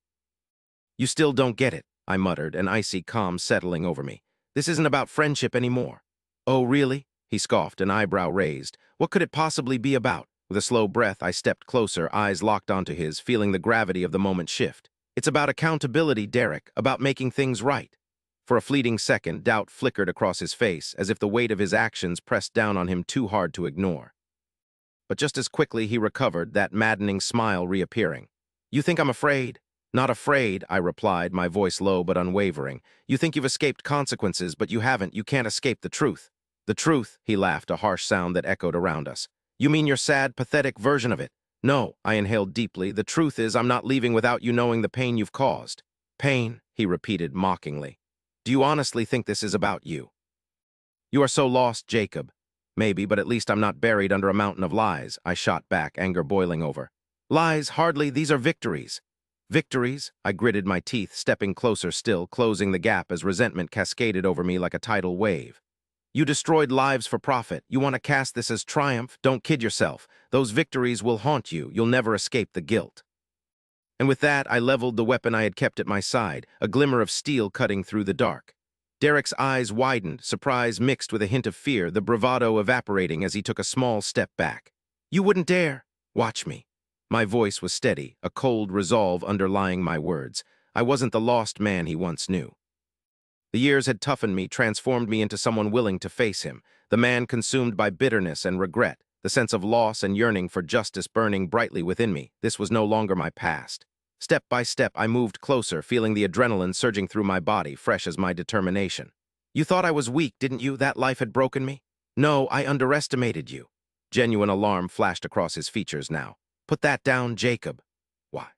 You still don't get it, I muttered, an icy calm settling over me. This isn't about friendship anymore. Oh, really? He scoffed, an eyebrow raised. What could it possibly be about? With a slow breath, I stepped closer, eyes locked onto his, feeling the gravity of the moment shift. It's about accountability, Derek, about making things right. For a fleeting second, doubt flickered across his face, as if the weight of his actions pressed down on him too hard to ignore. But just as quickly he recovered, that maddening smile reappearing. You think I'm afraid? Not afraid, I replied, my voice low but unwavering. You think you've escaped consequences, but you haven't. You can't escape the truth. The truth, he laughed, a harsh sound that echoed around us. You mean your sad, pathetic version of it? No, I inhaled deeply. The truth is I'm not leaving without you knowing the pain you've caused. Pain, he repeated mockingly. Do you honestly think this is about you? You are so lost, Jacob. Maybe, but at least I'm not buried under a mountain of lies, I shot back, anger boiling over. Lies, hardly, these are victories. Victories? I gritted my teeth, stepping closer still, closing the gap as resentment cascaded over me like a tidal wave. You destroyed lives for profit. You want to cast this as triumph? Don't kid yourself. Those victories will haunt you. You'll never escape the guilt. And with that, I leveled the weapon I had kept at my side, a glimmer of steel cutting through the dark. Derek's eyes widened, surprise mixed with a hint of fear, the bravado evaporating as he took a small step back. You wouldn't dare. Watch me. My voice was steady, a cold resolve underlying my words. I wasn't the lost man he once knew. The years had toughened me, transformed me into someone willing to face him, the man consumed by bitterness and regret, the sense of loss and yearning for justice burning brightly within me. This was no longer my past. Step by step, I moved closer, feeling the adrenaline surging through my body, fresh as my determination. You thought I was weak, didn't you? That life had broken me? No, I underestimated you. Genuine alarm flashed across his features now. Put that down, Jacob. Why?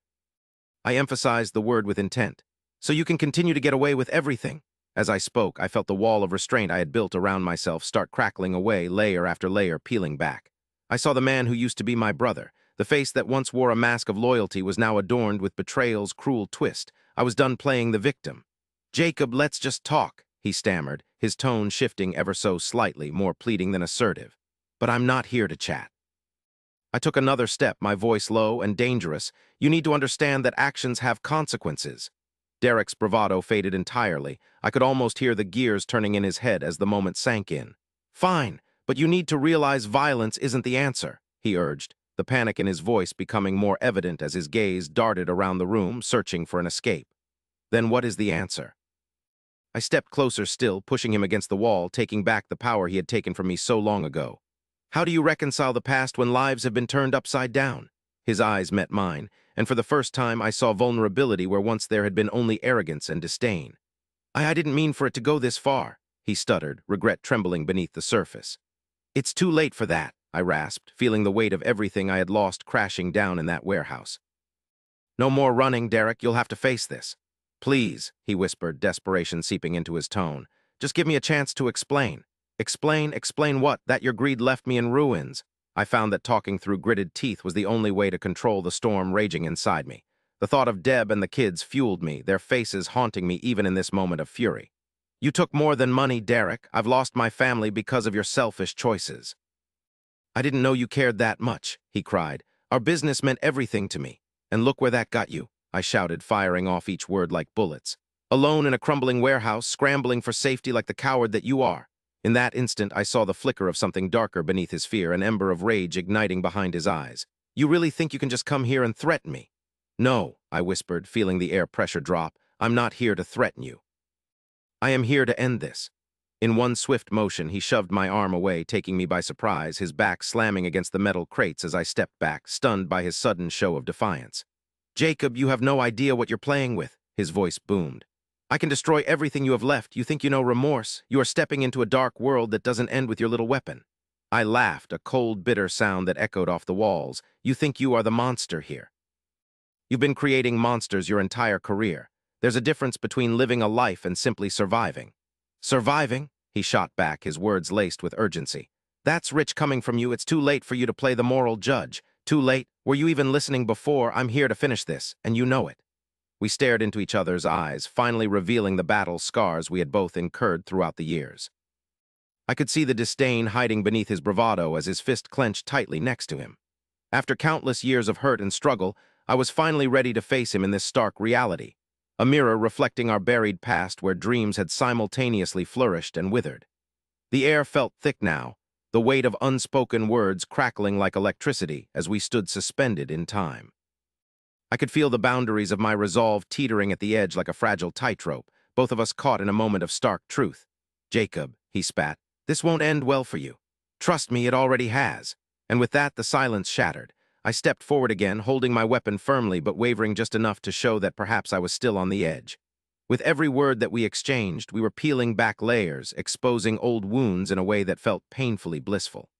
I emphasized the word with intent. So you can continue to get away with everything. As I spoke, I felt the wall of restraint I had built around myself start crackling away, layer after layer peeling back. I saw the man who used to be my brother. The face that once wore a mask of loyalty was now adorned with betrayal's cruel twist. I was done playing the victim. Jacob, let's just talk, he stammered, his tone shifting ever so slightly, more pleading than assertive. But I'm not here to chat. I took another step, my voice low and dangerous. You need to understand that actions have consequences. Derek's bravado faded entirely. I could almost hear the gears turning in his head as the moment sank in. Fine, but you need to realize violence isn't the answer, he urged, the panic in his voice becoming more evident as his gaze darted around the room, searching for an escape. Then what is the answer? I stepped closer still, pushing him against the wall, taking back the power he had taken from me so long ago. How do you reconcile the past when lives have been turned upside down? His eyes met mine, and for the first time I saw vulnerability where once there had been only arrogance and disdain. I didn't mean for it to go this far, he stuttered, regret trembling beneath the surface. It's too late for that, I rasped, feeling the weight of everything I had lost crashing down in that warehouse. No more running, Derek, you'll have to face this. Please, he whispered, desperation seeping into his tone. Just give me a chance to explain. Explain what? That your greed left me in ruins. I found that talking through gritted teeth was the only way to control the storm raging inside me. The thought of Deb and the kids fueled me, their faces haunting me even in this moment of fury. You took more than money, Derek. I've lost my family because of your selfish choices. I didn't know you cared that much, he cried. Our business meant everything to me. And look where that got you, I shouted, firing off each word like bullets. Alone in a crumbling warehouse, scrambling for safety like the coward that you are. In that instant, I saw the flicker of something darker beneath his fear, an ember of rage igniting behind his eyes. You really think you can just come here and threaten me? No, I whispered, feeling the air pressure drop. I'm not here to threaten you. I am here to end this. In one swift motion, he shoved my arm away, taking me by surprise, his back slamming against the metal crates as I stepped back, stunned by his sudden show of defiance. "Jacob, you have no idea what you're playing with," his voice boomed. "I can destroy everything you have left. You think you know remorse? You are stepping into a dark world that doesn't end with your little weapon." I laughed, a cold, bitter sound that echoed off the walls. "You think you are the monster here. You've been creating monsters your entire career. There's a difference between living a life and simply surviving." "Surviving?" he shot back, his words laced with urgency. "That's rich coming from you. It's too late for you to play the moral judge. Too late. Were you even listening before? I'm here to finish this, and you know it." We stared into each other's eyes, finally revealing the battle scars we had both incurred throughout the years. I could see the disdain hiding beneath his bravado as his fist clenched tightly next to him. After countless years of hurt and struggle, I was finally ready to face him in this stark reality, a mirror reflecting our buried past where dreams had simultaneously flourished and withered. The air felt thick now, the weight of unspoken words crackling like electricity as we stood suspended in time. I could feel the boundaries of my resolve teetering at the edge like a fragile tightrope, both of us caught in a moment of stark truth. "Jacob," he spat, "this won't end well for you. Trust me, it already has." And with that, the silence shattered. I stepped forward again, holding my weapon firmly but wavering just enough to show that perhaps I was still on the edge. With every word that we exchanged, we were peeling back layers, exposing old wounds in a way that felt painfully blissful.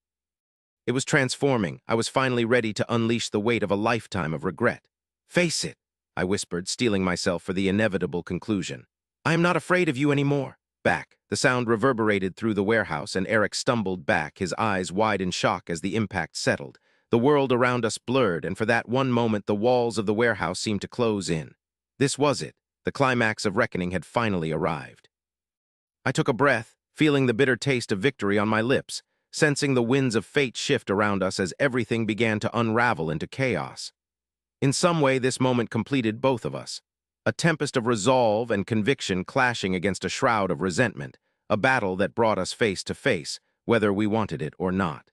It was transforming. I was finally ready to unleash the weight of a lifetime of regret. "Face it," I whispered, steeling myself for the inevitable conclusion. "I am not afraid of you anymore." Back. The sound reverberated through the warehouse, and Eric stumbled back, his eyes wide in shock as the impact settled. The world around us blurred, and for that one moment the walls of the warehouse seemed to close in. This was it. The climax of reckoning had finally arrived. I took a breath, feeling the bitter taste of victory on my lips, sensing the winds of fate shift around us as everything began to unravel into chaos. In some way, this moment completed both of us. A tempest of resolve and conviction clashing against a shroud of resentment, a battle that brought us face to face, whether we wanted it or not.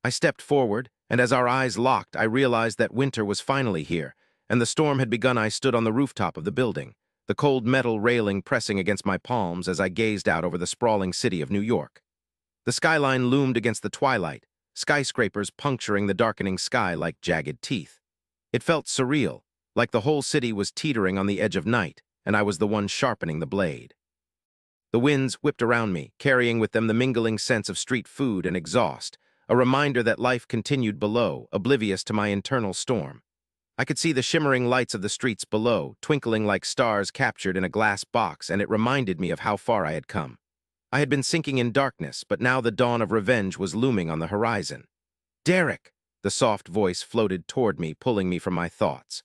I stepped forward, and as our eyes locked, I realized that winter was finally here, and the storm had begun. I stood on the rooftop of the building, the cold metal railing pressing against my palms as I gazed out over the sprawling city of New York. The skyline loomed against the twilight, skyscrapers puncturing the darkening sky like jagged teeth. It felt surreal, like the whole city was teetering on the edge of night, and I was the one sharpening the blade. The winds whipped around me, carrying with them the mingling sense of street food and exhaust, a reminder that life continued below, oblivious to my internal storm. I could see the shimmering lights of the streets below, twinkling like stars captured in a glass box, and it reminded me of how far I had come. I had been sinking in darkness, but now the dawn of revenge was looming on the horizon. "Derek!" The soft voice floated toward me, pulling me from my thoughts.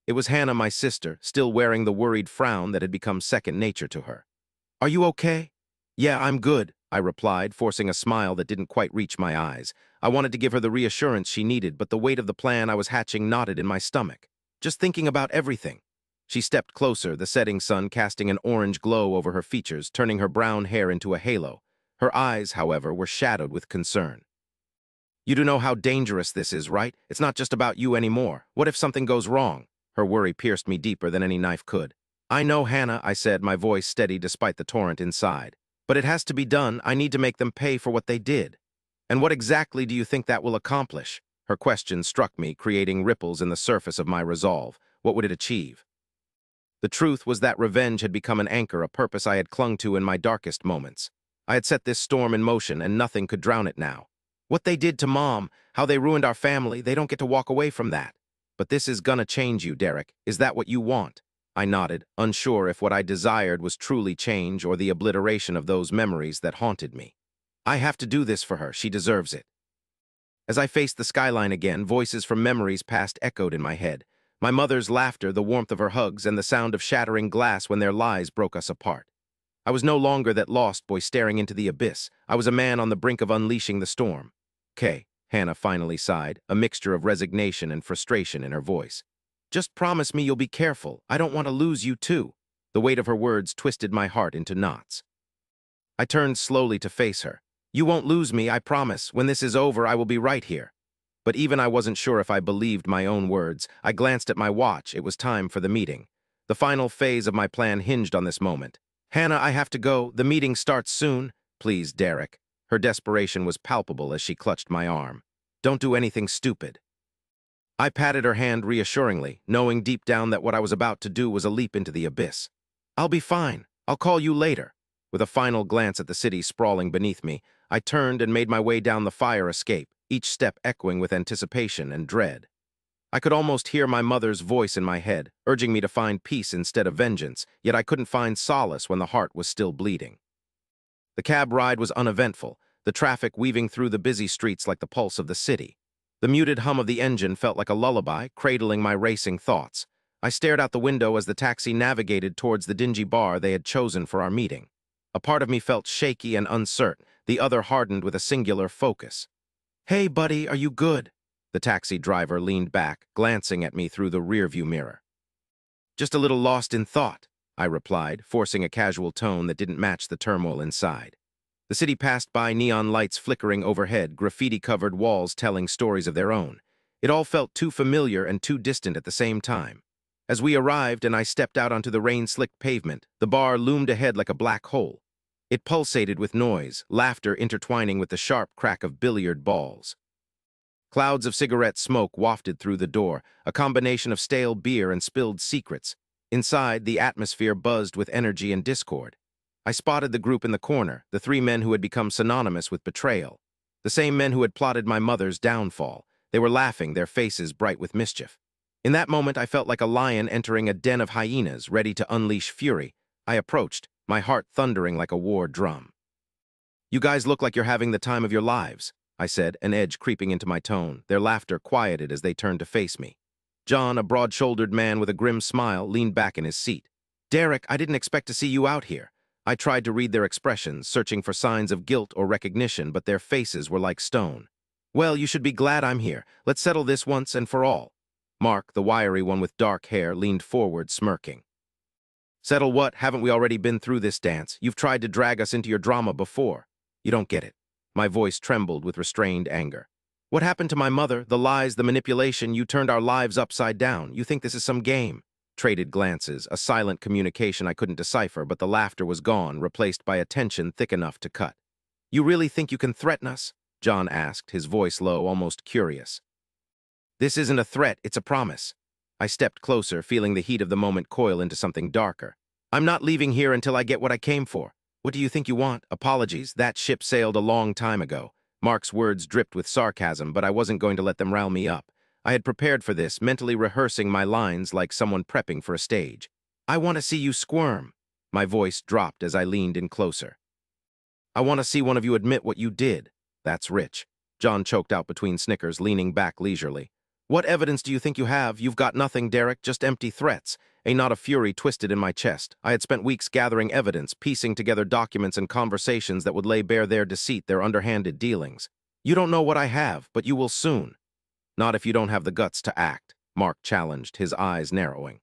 It was Hannah, my sister, still wearing the worried frown that had become second nature to her. "Are you okay?" "Yeah, I'm good," I replied, forcing a smile that didn't quite reach my eyes. I wanted to give her the reassurance she needed, but the weight of the plan I was hatching knotted in my stomach. Just thinking about everything. She stepped closer, the setting sun casting an orange glow over her features, turning her brown hair into a halo. Her eyes, however, were shadowed with concern. "You do know how dangerous this is, right? It's not just about you anymore. What if something goes wrong?" Her worry pierced me deeper than any knife could. "I know, Hannah," I said, my voice steady despite the torrent inside. "But it has to be done. I need to make them pay for what they did." "And what exactly do you think that will accomplish?" Her question struck me, creating ripples in the surface of my resolve. What would it achieve? The truth was that revenge had become an anchor, a purpose I had clung to in my darkest moments. I had set this storm in motion, and nothing could drown it now. What they did to Mom, how they ruined our family, they don't get to walk away from that. "But this is gonna change you, Derek. Is that what you want?" I nodded, unsure if what I desired was truly change or the obliteration of those memories that haunted me. "I have to do this for her. She deserves it." As I faced the skyline again, voices from memories past echoed in my head. My mother's laughter, the warmth of her hugs, and the sound of shattering glass when their lies broke us apart. I was no longer that lost boy staring into the abyss. I was a man on the brink of unleashing the storm. "'Kay," Hannah finally sighed, a mixture of resignation and frustration in her voice. "Just promise me you'll be careful. I don't want to lose you too." The weight of her words twisted my heart into knots. I turned slowly to face her. "You won't lose me, I promise. When this is over, I will be right here." But even I wasn't sure if I believed my own words. I glanced at my watch. It was time for the meeting. The final phase of my plan hinged on this moment. Hannah, I have to go. The meeting starts soon. Please, Derek. Her desperation was palpable as she clutched my arm. Don't do anything stupid. I patted her hand reassuringly, knowing deep down that what I was about to do was a leap into the abyss. I'll be fine. I'll call you later. With a final glance at the city sprawling beneath me, I turned and made my way down the fire escape, each step echoing with anticipation and dread. I could almost hear my mother's voice in my head, urging me to find peace instead of vengeance, yet I couldn't find solace when the heart was still bleeding. The cab ride was uneventful, the traffic weaving through the busy streets like the pulse of the city. The muted hum of the engine felt like a lullaby, cradling my racing thoughts. I stared out the window as the taxi navigated towards the dingy bar they had chosen for our meeting. A part of me felt shaky and uncertain, the other hardened with a singular focus. "Hey, buddy, are you good?" The taxi driver leaned back, glancing at me through the rearview mirror. "Just a little lost in thought," I replied, forcing a casual tone that didn't match the turmoil inside. The city passed by, neon lights flickering overhead, graffiti-covered walls telling stories of their own. It all felt too familiar and too distant at the same time. As we arrived and I stepped out onto the rain-slicked pavement, the bar loomed ahead like a black hole. It pulsated with noise, laughter intertwining with the sharp crack of billiard balls. Clouds of cigarette smoke wafted through the door, a combination of stale beer and spilled secrets. Inside, the atmosphere buzzed with energy and discord. I spotted the group in the corner, the three men who had become synonymous with betrayal. The same men who had plotted my mother's downfall. They were laughing, their faces bright with mischief. In that moment, I felt like a lion entering a den of hyenas, ready to unleash fury. I approached, my heart thundering like a war drum. "You guys look like you're having the time of your lives," I said, an edge creeping into my tone. Their laughter quieted as they turned to face me. John, a broad-shouldered man with a grim smile, leaned back in his seat. "Derek, I didn't expect to see you out here." I tried to read their expressions, searching for signs of guilt or recognition, but their faces were like stone. "Well, you should be glad I'm here. Let's settle this once and for all." Mark, the wiry one with dark hair, leaned forward, smirking. "Settle what? Haven't we already been through this dance? You've tried to drag us into your drama before. You don't get it." My voice trembled with restrained anger. "What happened to my mother? The lies, the manipulation, you turned our lives upside down. You think this is some game?" Traded glances, a silent communication I couldn't decipher, but the laughter was gone, replaced by a tension thick enough to cut. "You really think you can threaten us?" John asked, his voice low, almost curious. "This isn't a threat, it's a promise." I stepped closer, feeling the heat of the moment coil into something darker. "I'm not leaving here until I get what I came for. What do you think you want? Apologies, that ship sailed a long time ago." Mark's words dripped with sarcasm, but I wasn't going to let them rile me up. I had prepared for this, mentally rehearsing my lines like someone prepping for a stage. "I want to see you squirm." My voice dropped as I leaned in closer. "I want to see one of you admit what you did." "That's rich." John choked out between snickers, leaning back leisurely. "What evidence do you think you have? You've got nothing, Derek, just empty threats." A knot of fury twisted in my chest. I had spent weeks gathering evidence, piecing together documents and conversations that would lay bare their deceit, their underhanded dealings. "You don't know what I have, but you will soon." "Not if you don't have the guts to act," Mark challenged, his eyes narrowing.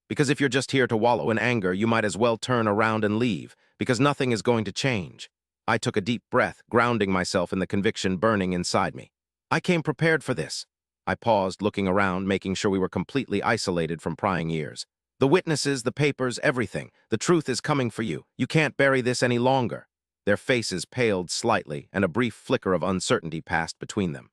"Because if you're just here to wallow in anger, you might as well turn around and leave, because nothing is going to change." I took a deep breath, grounding myself in the conviction burning inside me. "I came prepared for this." I paused, looking around, making sure we were completely isolated from prying ears. "The witnesses, the papers, everything. The truth is coming for you. You can't bury this any longer." Their faces paled slightly, and a brief flicker of uncertainty passed between them.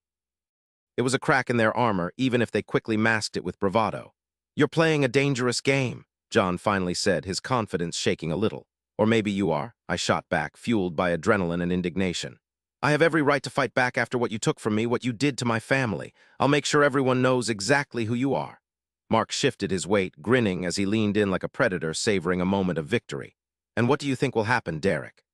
It was a crack in their armor, even if they quickly masked it with bravado. "You're playing a dangerous game," John finally said, his confidence shaking a little. "Or maybe you are," I shot back, fueled by adrenaline and indignation. "I have every right to fight back after what you took from me, what you did to my family. I'll make sure everyone knows exactly who you are." Mark shifted his weight, grinning as he leaned in like a predator, savoring a moment of victory. "And what do you think will happen, Derek?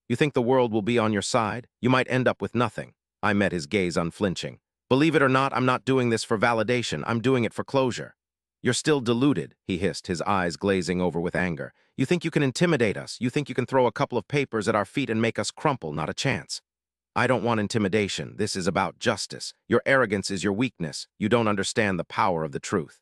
You think the world will be on your side? You might end up with nothing." I met his gaze unflinching. "Believe it or not, I'm not doing this for validation. I'm doing it for closure." "You're still deluded," he hissed, his eyes glazing over with anger. "You think you can intimidate us. You think you can throw a couple of papers at our feet and make us crumple. Not a chance." "I don't want intimidation. This is about justice. Your arrogance is your weakness. You don't understand the power of the truth."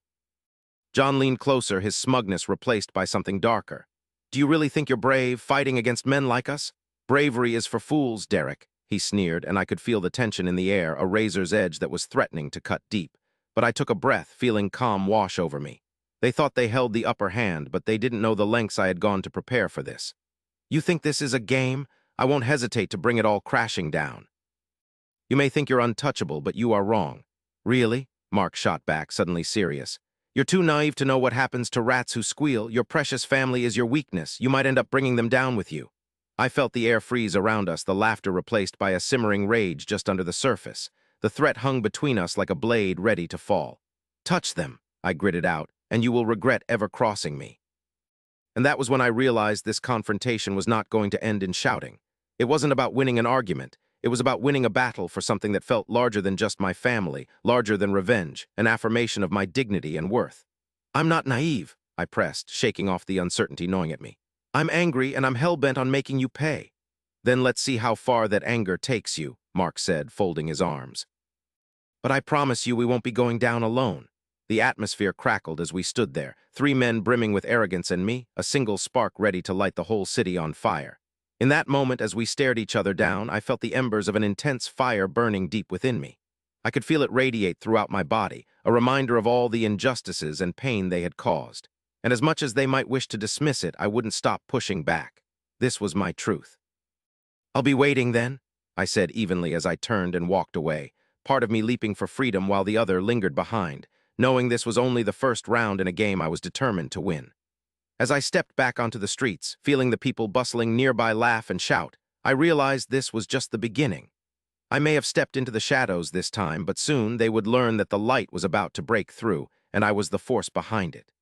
John leaned closer, his smugness replaced by something darker. "Do you really think you're brave, fighting against men like us? Bravery is for fools, Derek," he sneered, and I could feel the tension in the air, a razor's edge that was threatening to cut deep. But I took a breath, feeling calm wash over me. They thought they held the upper hand, but they didn't know the lengths I had gone to prepare for this. You think this is a game? I won't hesitate to bring it all crashing down. You may think you're untouchable, but you are wrong. Really? Mark shot back, suddenly serious. You're too naive to know what happens to rats who squeal. Your precious family is your weakness. You might end up bringing them down with you. I felt the air freeze around us, the laughter replaced by a simmering rage just under the surface. The threat hung between us like a blade ready to fall. Touch them, I gritted out, and you will regret ever crossing me. And that was when I realized this confrontation was not going to end in shouting. It wasn't about winning an argument. It was about winning a battle for something that felt larger than just my family, larger than revenge, an affirmation of my dignity and worth. I'm not naive, I pressed, shaking off the uncertainty gnawing at me. I'm angry and I'm hell-bent on making you pay. Then let's see how far that anger takes you, Mark said, folding his arms. But I promise you we won't be going down alone. The atmosphere crackled as we stood there, 3 men brimming with arrogance and me, a single spark ready to light the whole city on fire. In that moment, as we stared each other down, I felt the embers of an intense fire burning deep within me. I could feel it radiate throughout my body, a reminder of all the injustices and pain they had caused. And as much as they might wish to dismiss it, I wouldn't stop pushing back. This was my truth. I'll be waiting then, I said evenly as I turned and walked away, part of me leaping for freedom while the other lingered behind, knowing this was only the first round in a game I was determined to win. As I stepped back onto the streets, feeling the people bustling nearby laugh and shout, I realized this was just the beginning. I may have stepped into the shadows this time, but soon they would learn that the light was about to break through, and I was the force behind it.